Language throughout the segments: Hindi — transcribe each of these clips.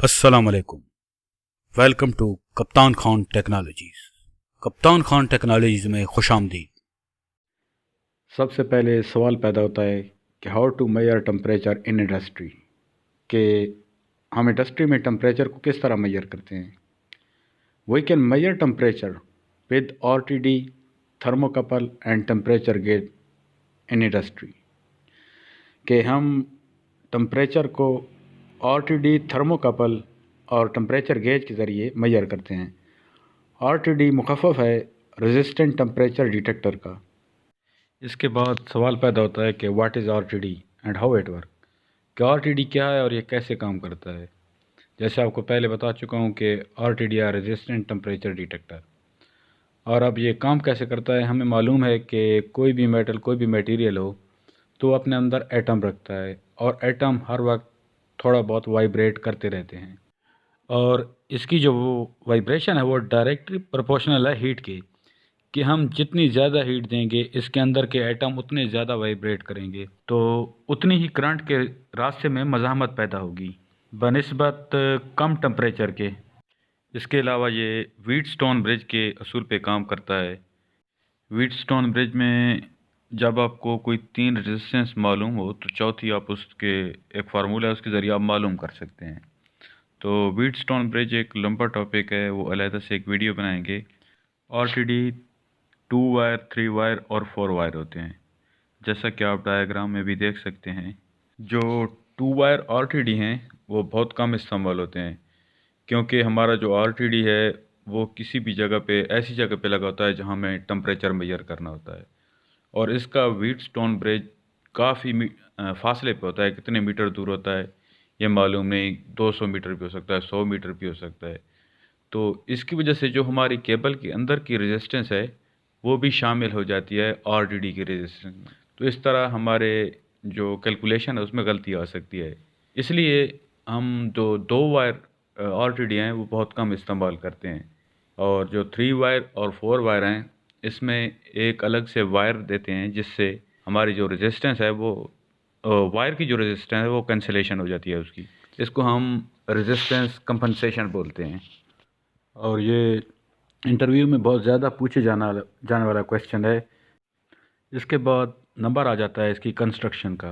अस्सलाम वालेकुम। वेलकम टू कप्तान खान टेक्नोलॉजीज़। कप्तान खान टेक्नोलॉजीज़ में खुशामदीद। सबसे पहले सवाल पैदा होता है कि how to measure temperature in industry, कि हम इंडस्ट्री में टेम्परेचर को किस तरह मेजर करते हैं। We can measure temperature with RTD, thermocouple and temperature gauge in industry, कि हम टेम्परेचर को RTD, थर्मोकपल और टेम्परेचर गेज के ज़रिए मेजर करते हैं। RTD मुखफ़फ़ है रेजिस्टेंट टेम्परेचर डिटेक्टर का। इसके बाद सवाल पैदा होता है कि what is RTD and how it work, कि RTD क्या है और ये कैसे काम करता है। जैसे आपको पहले बता चुका हूँ कि RTD है रेजिस्टेंट टेम्परेचर डिटेक्टर। और अब ये काम कैसे करता है, हमें मालूम है कि कोई भी मेटल, कोई भी मटेरियल हो तो अपने अंदर एटम रखता है, और एटम हर वक्त थोड़ा बहुत वाइब्रेट करते रहते हैं, और इसकी जो वो वाइब्रेशन है वो डायरेक्टली प्रोपोर्शनल है हीट के, कि हम जितनी ज़्यादा हीट देंगे इसके अंदर के एटम उतने ज़्यादा वाइब्रेट करेंगे, तो उतनी ही करंट के रास्ते में मज़ाहमत पैदा होगी बनिस्बत कम टेम्परेचर के। इसके अलावा ये व्हीटस्टोन ब्रिज के असूल पे काम करता है। व्हीटस्टोन ब्रिज में जब आपको कोई 3 रेजिस्टेंस मालूम हो तो चौथी आप उसके एक फार्मूला है, उसके ज़रिए आप मालूम कर सकते हैं। तो व्हीटस्टोन ब्रिज एक लंबा टॉपिक है, वो अलहदा से एक वीडियो बनाएंगे। RTD 2 वायर, 3 वायर और 4 वायर होते हैं, जैसा कि आप डायग्राम में भी देख सकते हैं। जो 2 वायर RTD हैं वो बहुत कम इस्तेमाल होते हैं, क्योंकि हमारा जो RTD है वो किसी भी जगह पे, ऐसी जगह पे लगा होता है जहाँ हमें टेम्परेचर मेजर करना होता है। और इसका व्हीटस्टोन ब्रिज काफ़ी फासले पे होता है, कितने मीटर दूर होता है ये मालूम नहीं, 200 मीटर भी हो सकता है, 100 मीटर भी हो सकता है। तो इसकी वजह से जो हमारी केबल के अंदर की रेजिस्टेंस है वो भी शामिल हो जाती है RTD की रेजिस्टेंस में। तो इस तरह हमारे जो कैलकुलेशन है उसमें गलती आ सकती है। इसलिए हम जो 2 वायर RTD हैं वो बहुत कम इस्तेमाल करते हैं, और जो 3 वायर और 4 वायर हैं इसमें एक अलग से वायर देते हैं, जिससे हमारी जो रेजिस्टेंस है वो वायर की जो रेजिस्टेंस है वो कैंसिलेशन हो जाती है उसकी। इसको हम रेजिस्टेंस कंपनसेशन बोलते हैं। और ये इंटरव्यू में बहुत ज़्यादा पूछे जाने वाला क्वेश्चन है। इसके बाद नंबर आ जाता है इसकी कंस्ट्रक्शन का,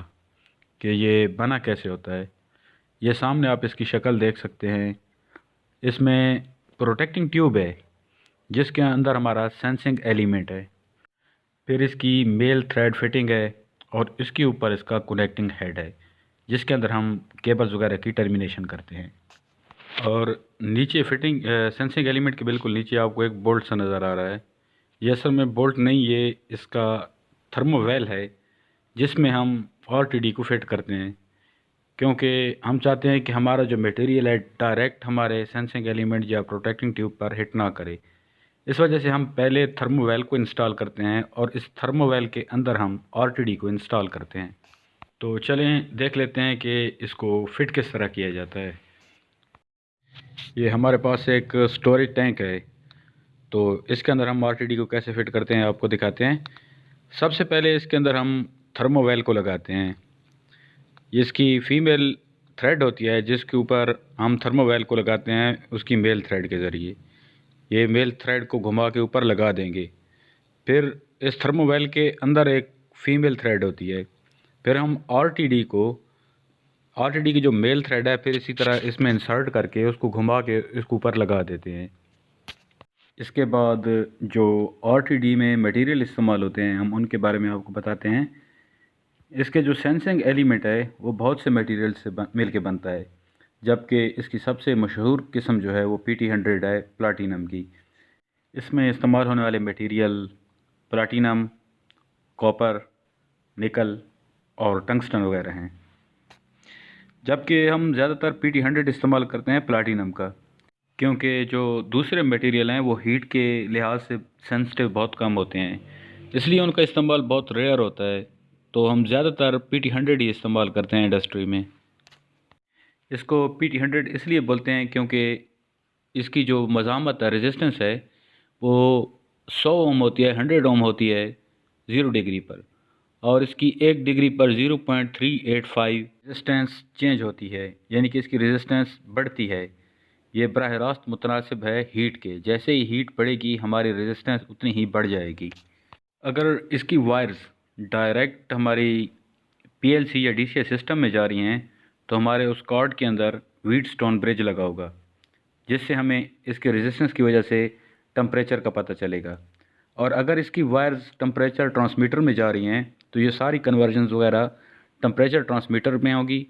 कि ये बना कैसे होता है। ये सामने आप इसकी शक्ल देख सकते हैं। इसमें प्रोटेक्टिंग ट्यूब है जिसके अंदर हमारा सेंसिंग एलिमेंट है, फिर इसकी मेल थ्रेड फिटिंग है, और इसके ऊपर इसका कनेक्टिंग हेड है जिसके अंदर हम केबल्स वगैरह की टर्मिनेशन करते हैं। और नीचे फिटिंग सेंसिंग एलिमेंट के बिल्कुल नीचे आपको एक बोल्ट सा नज़र आ रहा है। ये असल में बोल्ट नहीं, ये इसका थर्मोवेल है जिसमें हम RTD को फिट करते हैं, क्योंकि हम चाहते हैं कि हमारा जो मटेरियल है डायरेक्ट हमारे सेंसिंग एलिमेंट या प्रोटेक्टिंग ट्यूब पर हिट ना करे। इस वजह से हम पहले थर्मोवेल को इंस्टॉल करते हैं, और इस थर्मोवेल के अंदर हम RTD को इंस्टॉल करते हैं। तो चलें देख लेते हैं कि इसको फिट किस तरह किया जाता है। ये हमारे पास एक स्टोरेज टैंक है, तो इसके अंदर हम RTD को कैसे फिट करते हैं आपको दिखाते हैं। सबसे पहले इसके अंदर हम थर्मोवेल को लगाते हैं। ये इसकी फीमेल थ्रेड होती है जिसके ऊपर हम थर्मोवेल को लगाते हैं उसकी मेल थ्रेड के ज़रिए। ये मेल थ्रेड को घुमा के ऊपर लगा देंगे। फिर इस थर्मोवेल के अंदर एक फ़ीमेल थ्रेड होती है। फिर हम RTD की जो मेल थ्रेड है फिर इसी तरह इसमें इंसर्ट करके उसको घुमा के इसके ऊपर लगा देते हैं। इसके बाद जो RTD में मटेरियल इस्तेमाल होते हैं हम उनके बारे में आपको बताते हैं। इसके जो सेंसिंग एलिमेंट है वो बहुत से मटेरियल से मिल के बनता है, जबकि इसकी सबसे मशहूर किस्म जो है वो PT100 है, प्लाटीनम की। इसमें इस्तेमाल होने वाले मटेरियल प्लाटीनम, कॉपर, निकल और टंगस्टन वगैरह हैं, जबकि हम ज़्यादातर PT100 इस्तेमाल करते हैं प्लाटीनम का, क्योंकि जो दूसरे मटेरियल हैं वो हीट के लिहाज से सेंसिटिव बहुत कम होते हैं, इसलिए उनका इस्तेमाल बहुत रेयर होता है। तो हम ज़्यादातर PT100 ही इस्तेमाल करते हैं इंडस्ट्री में। इसको PT100 इसलिए बोलते हैं क्योंकि इसकी जो मज़ामत है, रेजिस्टेंस है, वो 100 ओम होती है, 100 ओम होती है 0 डिग्री पर, और इसकी 1 डिग्री पर 0.385 रेजिस्टेंस चेंज होती है, यानी कि इसकी रेजिस्टेंस बढ़ती है। ये बराह रास्त मुतनासिब है हीट के। जैसे ही हीट बढ़ेगी हमारी रेजिस्टेंस उतनी ही बढ़ जाएगी। अगर इसकी वायर्स डायरेक्ट हमारी पीएलसी या डीसीए सिस्टम में जा रही हैं तो हमारे उस कॉर्ड के अंदर व्हीटस्टोन ब्रिज लगा होगा, जिससे हमें इसके रेजिस्टेंस की वजह से टेम्परेचर का पता चलेगा। और अगर इसकी वायर्स टेम्परेचर ट्रांसमीटर में जा रही हैं तो ये सारी कन्वर्जन्स वगैरह टेम्परेचर ट्रांसमीटर में होगी,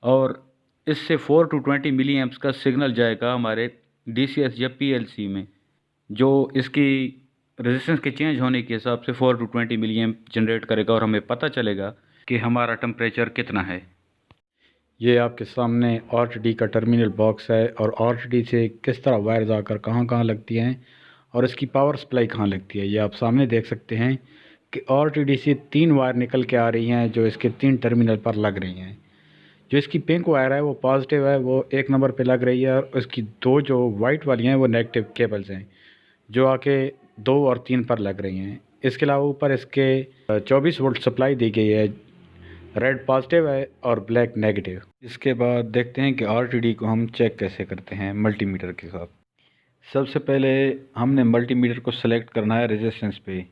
और इससे 4 to 20 मिली एम्प्स का सिग्नल जाएगा हमारे डीसीएस या पीएलसी में, जो इसकी रेजिस्टेंस के चेंज होने के हिसाब से 4 to 20 मिली एम्प जनरेट करेगा और हमें पता चलेगा कि हमारा टेम्परेचर कितना है। ये आपके सामने आरटीडी का टर्मिनल बॉक्स है, और आरटीडी से किस तरह वायर्स आकर कहाँ कहाँ लगती हैं और इसकी पावर सप्लाई कहाँ लगती है, ये आप सामने देख सकते हैं कि आरटीडी से 3 वायर निकल के आ रही हैं जो इसके 3 टर्मिनल पर लग रही हैं। जो इसकी पिंक वायर है वो पॉजिटिव है, वो 1 नंबर पे लग रही है, और इसकी 2 जो वाइट वाली हैं वो नेगेटिव केबल्स हैं जो आके 2 और 3 पर लग रही हैं। इसके अलावा ऊपर इसके 24 वोल्ट सप्लाई दी गई है, रेड पॉजिटिव है और ब्लैक नेगेटिव। इसके बाद देखते हैं कि आरटीडी को हम चेक कैसे करते हैं मल्टीमीटर के साथ। सबसे पहले हमने मल्टीमीटर को सेलेक्ट करना है रेजिस्टेंस पे।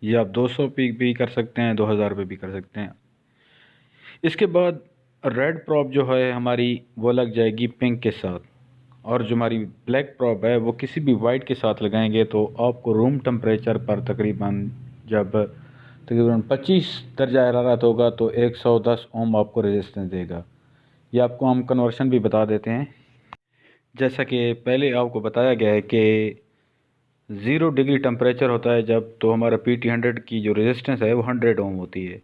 ये आप 200 पे भी कर सकते हैं, 2000 पे भी कर सकते हैं। इसके बाद रेड प्रॉब जो है हमारी वो लग जाएगी पिंक के साथ, और जो हमारी ब्लैक प्रॉब है वो किसी भी वाइट के साथ लगाएंगे तो आपको रूम टेम्परेचर पर तकरीबन 25 दर्जा हरारत होगा तो 110 ओम आपको रेजिस्टेंस देगा। ये आपको हम कन्वर्शन भी बता देते हैं। जैसा कि पहले आपको बताया गया है कि 0 डिग्री टेम्परेचर होता है जब, तो हमारा PT100 की जो रेजिस्टेंस है वो 100 ओम होती है,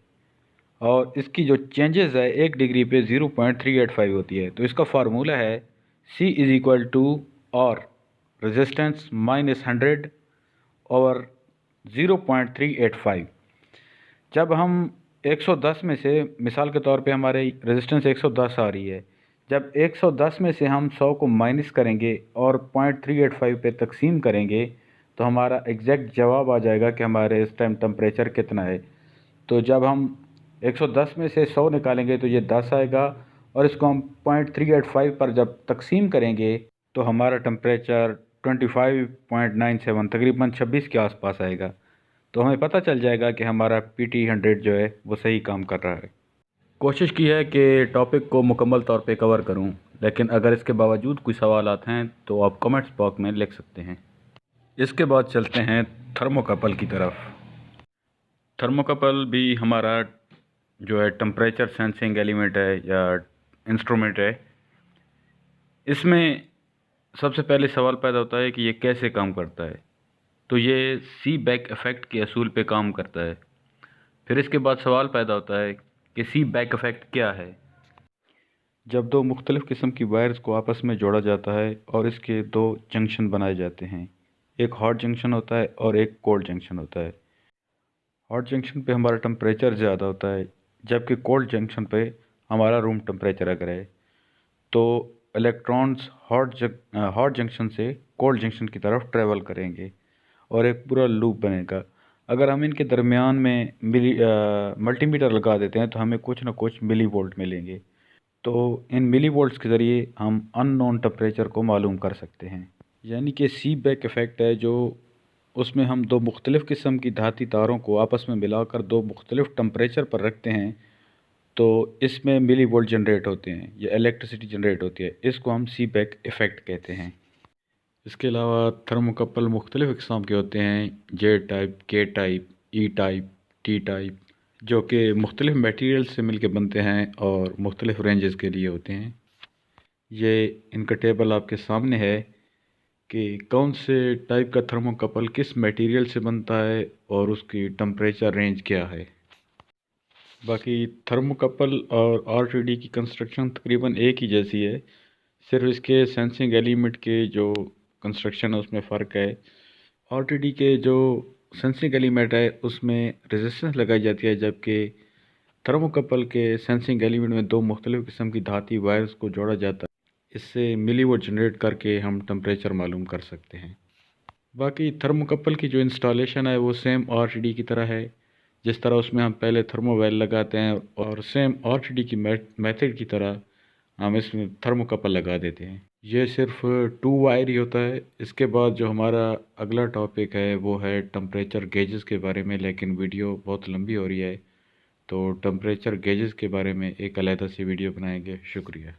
और इसकी जो चेंजेस है 1 डिग्री पे 0.385 होती है। तो इसका फार्मूला है C is equal to R resistance minus 100 और 0.385। जब हम 110 में से, मिसाल के तौर पे हमारे रेजिस्टेंस 110 आ रही है, जब 110 में से हम 100 को माइनस करेंगे और 0.385 पे तकसीम करेंगे तो हमारा एग्जैक्ट जवाब आ जाएगा कि हमारे इस टाइम टेम्परेचर कितना है। तो जब हम 110 में से 100 निकालेंगे तो ये 10 आएगा, और इसको हम 0.385 पर जब तकसीम करेंगे तो हमारा टेम्परेचर 25.97 तकरीबन 26 के आसपास आएगा। तो हमें पता चल जाएगा कि हमारा PT100 जो है वो सही काम कर रहा है। कोशिश की है कि टॉपिक को मुकम्मल तौर पे कवर करूं, लेकिन अगर इसके बावजूद कोई सवाल आते हैं तो आप कमेंट्स बॉक्स में लिख सकते हैं। इसके बाद चलते हैं थर्मोकपल की तरफ। थर्मोकपल भी हमारा जो है टेम्परेचर सेंसिंग एलिमेंट है या इंस्ट्रूमेंट है। इसमें सबसे पहले सवाल पैदा होता है कि ये कैसे काम करता है। तो ये सी बैक इफ़ेक्ट के असूल पे काम करता है। फिर इसके बाद सवाल पैदा होता है कि सी बैक इफ़ेक्ट क्या है। जब 2 मुख्तलिफ़ किस्म की वायर्स को आपस में जोड़ा जाता है और इसके 2 जंक्शन बनाए जाते हैं, एक हॉट जंक्शन होता है और एक कोल्ड जंक्शन होता है। हॉट जंक्शन पे हमारा टेम्परेचर ज़्यादा होता है, जबकि कोल्ड जंक्शन पे हमारा रूम टेम्परेचर अगर है तो इलेक्ट्रॉन्स हॉट जंक्शन से कोल्ड जंक्शन की तरफ ट्रेवल करेंगे और एक पूरा लूप बनेगा। अगर हम इनके दरमियान में मल्टीमीटर लगा देते हैं तो हमें कुछ ना कुछ मिली वोल्ट मिलेंगे। तो इन मिली वोल्ट्स के ज़रिए हम अननोन टेम्परेचर को मालूम कर सकते हैं। यानी कि सी बैक इफ़ेक्ट है, जो उसमें हम 2 मुख्तलिफ़ किस्म की धाती तारों को आपस में मिलाकर 2 मुख्तलिफ़ टेम्परेचर पर रखते हैं तो इसमें मिली वोल्ट जनरेट होते हैं या इलेक्ट्रिसिटी जनरेट होती है। इसको हम सी बैक इफ़ेक्ट कहते हैं। इसके अलावा थर्मोकपल मुख्तलिफ़ इक़साम के होते हैं, जे टाइप, के टाइप, ई टाइप, टी टाइप, जो कि मुख्तलिफ़ मटेरियल से मिलके बनते हैं और मुख्तलिफ़ रेंजेस के लिए होते हैं। ये इनका टेबल आपके सामने है कि कौन से टाइप का थर्मोकपल किस मटेरियल से बनता है और उसकी टेम्परेचर रेंज क्या है। बाकी थर्मोकपल और आरटीडी की कंस्ट्रक्शन तकरीबन एक ही जैसी है, सिर्फ इसके सेंसिंग एलिमेंट के जो कंस्ट्रक्शन है उसमें फ़र्क है। आरटीडी के जो सेंसिंग एलिमेंट है उसमें रेजिस्टेंस लगाई जाती है, जबकि थर्मोकपल के सेंसिंग एलिमेंट में 2 मुख्तलिफ़ किस्म की धाती वायर्स को जोड़ा जाता है। इससे मिलीवोल्ट जनरेट करके हम टेम्परेचर मालूम कर सकते हैं। बाकी थर्मोकपल की जो इंस्टॉलेशन है वो सेम आरटीडी की तरह है। जिस तरह उसमें हम पहले थर्मोवेल लगाते हैं और सेम आरटीडी की मेथड की तरह हम इसमें थर्मोकपल लगा देते हैं। ये सिर्फ 2 वायर ही होता है। इसके बाद जो हमारा अगला टॉपिक है वो है टेम्परेचर गेजेस के बारे में, लेकिन वीडियो बहुत लंबी हो रही है, तो टेम्परेचर गेजेस के बारे में एक अलग सी वीडियो बनाएंगे। शुक्रिया।